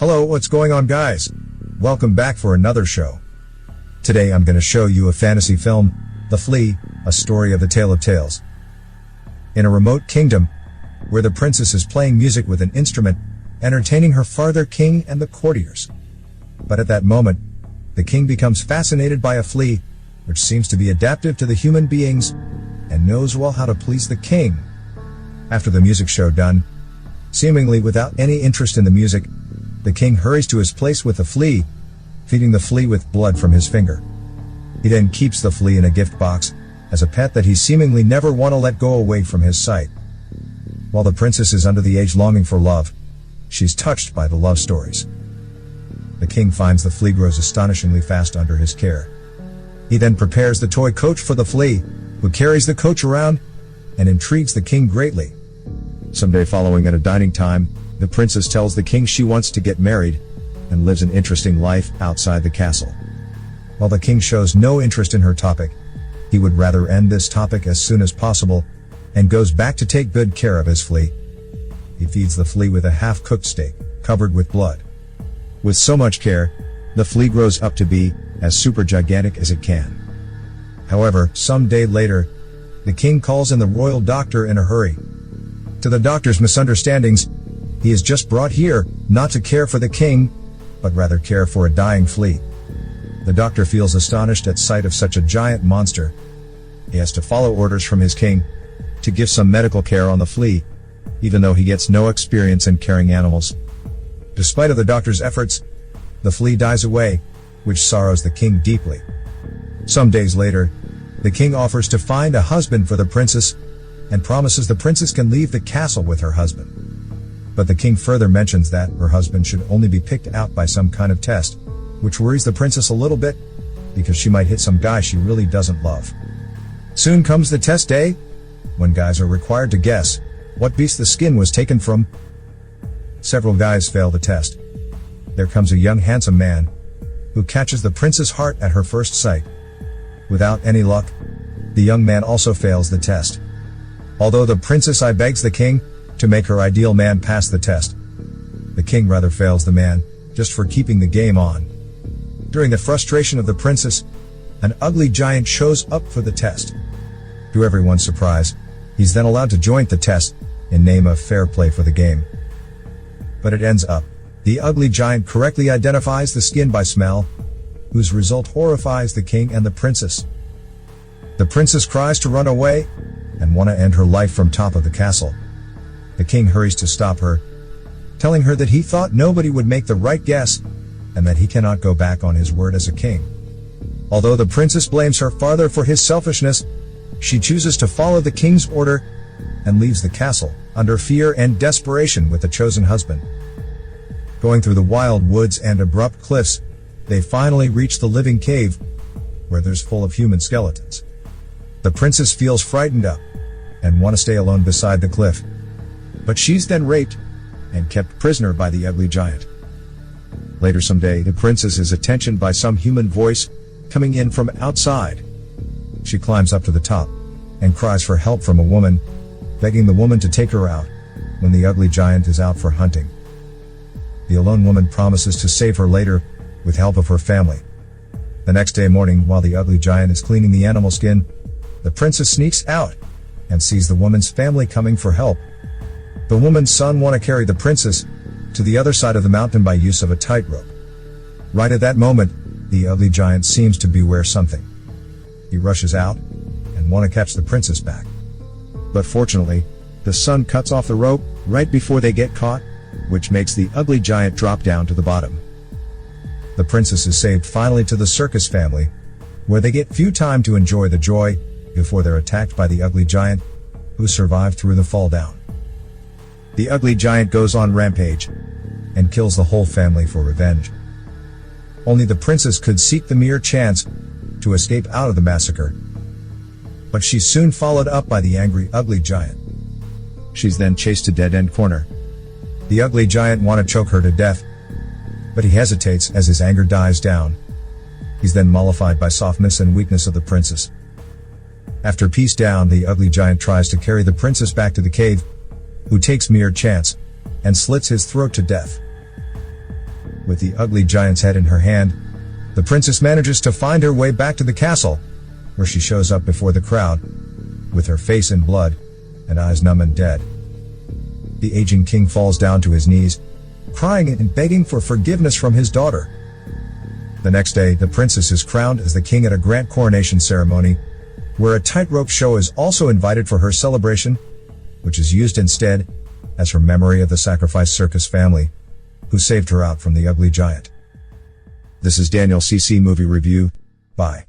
Hello, what's going on, guys? Welcome back for another show. Today I'm going to show you a fantasy film, The Flea, a story of the tale of tales. In a remote kingdom, where the princess is playing music with an instrument, entertaining her father king and the courtiers. But at that moment, the king becomes fascinated by a flea, which seems to be adaptive to the human beings, and knows well how to please the king. After the music show done, seemingly without any interest in the music, the king hurries to his place with the flea, feeding the flea with blood from his finger. He then keeps the flea in a gift box, as a pet that he seemingly never want to let go away from his sight. While the princess is under the age longing for love, she's touched by the love stories. The king finds the flea grows astonishingly fast under his care. He then prepares the toy coach for the flea, who carries the coach around, and intrigues the king greatly. Someday following at a dining time, the princess tells the king she wants to get married, and lives an interesting life outside the castle. While the king shows no interest in her topic, he would rather end this topic as soon as possible, and goes back to take good care of his flea. He feeds the flea with a half-cooked steak, covered with blood. With so much care, the flea grows up to be as super gigantic as it can. However, some day later, the king calls in the royal doctor in a hurry. To the doctor's misunderstandings, he is just brought here, not to care for the king, but rather care for a dying flea. The doctor feels astonished at sight of such a giant monster. He has to follow orders from his king, to give some medical care on the flea, even though he gets no experience in caring animals. Despite of the doctor's efforts, the flea dies away, which sorrows the king deeply. Some days later, the king offers to find a husband for the princess, and promises the princess can leave the castle with her husband. But the king further mentions that her husband should only be picked out by some kind of test, which worries the princess a little bit, because she might hit some guy she really doesn't love. Soon comes the test day, when guys are required to guess what beast the skin was taken from. Several guys fail the test. There comes a young handsome man, who catches the princess' heart at her first sight. Without any luck, the young man also fails the test. Although the princess begs the king to make her ideal man pass the test, the king rather fails the man, just for keeping the game on. During the frustration of the princess, an ugly giant shows up for the test. To everyone's surprise, he's then allowed to join the test, in name of fair play for the game. But it ends up, the ugly giant correctly identifies the skin by smell, whose result horrifies the king and the princess. The princess cries to run away, and want to end her life from top of the castle. The king hurries to stop her, telling her that he thought nobody would make the right guess, and that he cannot go back on his word as a king. Although the princess blames her father for his selfishness, she chooses to follow the king's order, and leaves the castle, under fear and desperation with the chosen husband. Going through the wild woods and abrupt cliffs, they finally reach the living cave, where there's full of human skeletons. The princess feels frightened up, and want to stay alone beside the cliff. But she's then raped, and kept prisoner by the ugly giant. Later someday, the princess is attentioned by some human voice, coming in from outside. She climbs up to the top, and cries for help from a woman, begging the woman to take her out, when the ugly giant is out for hunting. The alone woman promises to save her later, with help of her family. The next day morning, while the ugly giant is cleaning the animal skin, the princess sneaks out, and sees the woman's family coming for help. The woman's son want to carry the princess to the other side of the mountain by use of a tightrope. Right at that moment, the ugly giant seems to beware something. He rushes out, and want to catch the princess back. But fortunately, the son cuts off the rope, right before they get caught, which makes the ugly giant drop down to the bottom. The princess is saved finally to the circus family, where they get few time to enjoy the joy, before they're attacked by the ugly giant, who survived through the fall down. The ugly giant goes on rampage, and kills the whole family for revenge. Only the princess could seek the mere chance to escape out of the massacre. But she's soon followed up by the angry ugly giant. She's then chased to dead-end corner. The ugly giant want to choke her to death, but he hesitates as his anger dies down. He's then mollified by softness and weakness of the princess. After peace down, the ugly giant tries to carry the princess back to the cave, who takes mere chance, and slits his throat to death. With the ugly giant's head in her hand, the princess manages to find her way back to the castle, where she shows up before the crowd, with her face in blood, and eyes numb and dead. The aging king falls down to his knees, crying and begging for forgiveness from his daughter. The next day, the princess is crowned as the king at a grand coronation ceremony, where a tightrope show is also invited for her celebration, which is used instead as her memory of the sacrificed circus family, who saved her out from the ugly giant. This is Daniel CC Movie Review. Bye.